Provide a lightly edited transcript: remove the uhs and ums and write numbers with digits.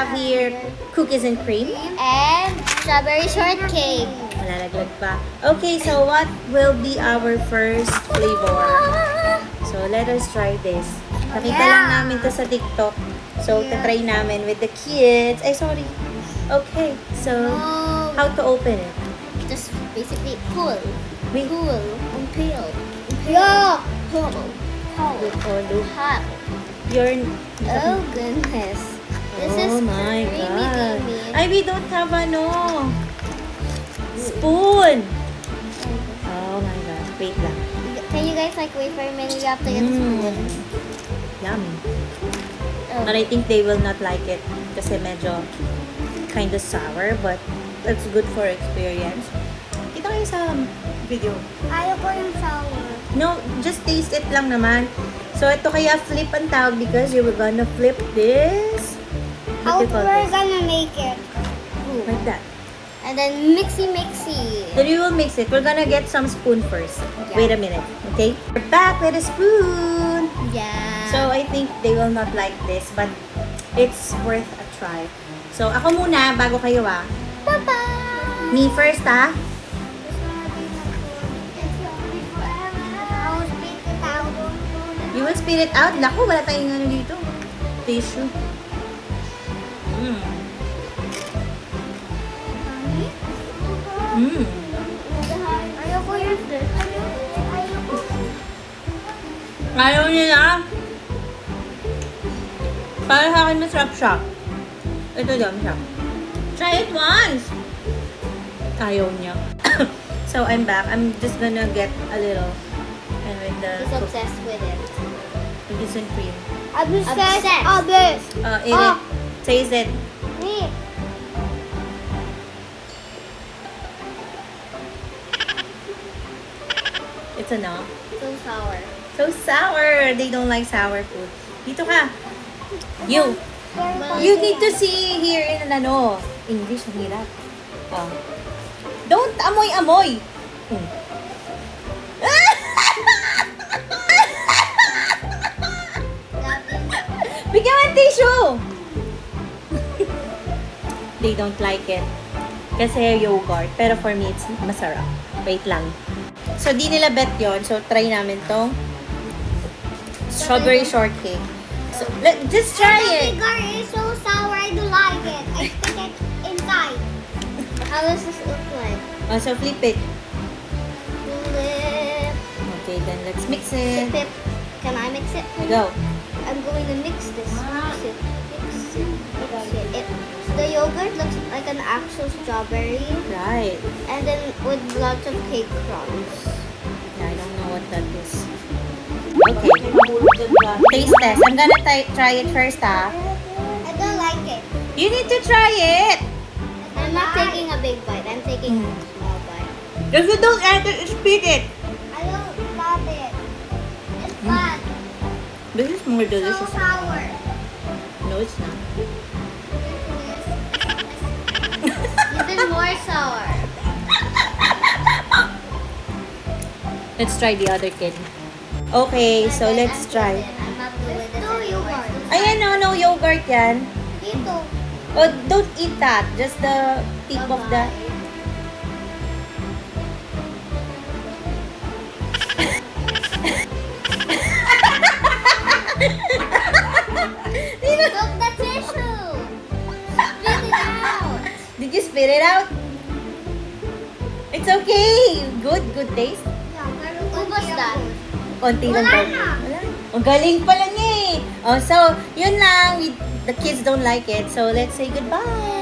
have here cookies and cream. And strawberry shortcake. Malalaglag pa. Okay, so what will be our first flavor? So, let us try this. Nakita lang namin to sa TikTok. So, try namin with the kids. Ay, sorry. Okay, so, No. how to open it? Just basically pull. Wait. Pull. And peel. Yeah. Pull. Look, oh, look. Hot. You're... Oh goodness. This is oh my creamy God. creamy. Ay, we don't have ano. Spoon. Oh my God. Wait lang. Can you guys like wait for a minute? You have to get the spoon. Yummy. Oh. But I think they will not like it kasi medyo kind of sour, but that's good for experience. Kita kayo sa video. Ayaw ko yung sour. No, just taste it lang naman. So, ito kaya flip ang tawag because you were gonna flip this. How What do you call we're this? gonna make it? Ooh. Like that. And then mixy. Then we will mix it. We're gonna get some spoon first. Yeah. Wait a minute, okay? We're back with a spoon. Yeah. So, I think they will not like this, but it's worth a try. So, ako muna, bago kayo Bye-bye. Me first, I'll ha? speak it out. You will spit it out? Naku, wala tayong ano dito. Tissue. Mm. Ayaw ko yung ayaw ko. Ayaw niya na. Para sa akin masarap siya. Ito lang siya. Try it once. Ayaw niya. So, I'm back. I'm just gonna get a little. And with the He's obsessed with it. cookies and cream. Obsessed. Obsessed. Obsessed. Eat it. Taste it. Me. It's enough. So sour. So sour. They don't like sour food. Dito ka. You. You need to see here in ano. English, ang hirap. Oh. Don't amoy-amoy. Hmm. Bigyan mo ng tissue. They don't like it. Kasi yogurt. Pero for me, it's masarap. Wait lang. So, di nila bet yon. So, try namin tong strawberry shortcake. So, just try it. The vinegar is so sour. I don't like it. I put it inside. How does this look like? Oh, so, flip it. Flip. Okay, then let's mix it. Flip. Can I mix it? Go. I'm going to mix this. Mix it. Mix it. Mix it. The yogurt looks like an actual strawberry. Right. And then with lots of cake crumbs. Yeah, I don't know what that is. Okay. Taste test. I'm gonna try it first, ha? I don't like it. You need to try it. I'm not taking a big bite. I'm taking a small bite. If you don't like it, spit it. I don't love it. It's bad. This is more So delicious. sour. No, it's not. Even more sour. Let's try the other kid. Okay, so let's try. I'm not doing this No anymore. yogurt. Ayan, no yogurt yan. Ito. Oh, don't eat that. Just the tip of the... Look, the tissue. Spit it out. Did you spit it out? It's okay. Good taste. Yeah, pero Ubos na. Konti lang Wala daw. na. Wala. Ang galing pala niya eh. Oh, so, yun lang. The kids don't like it. So, let's say goodbye.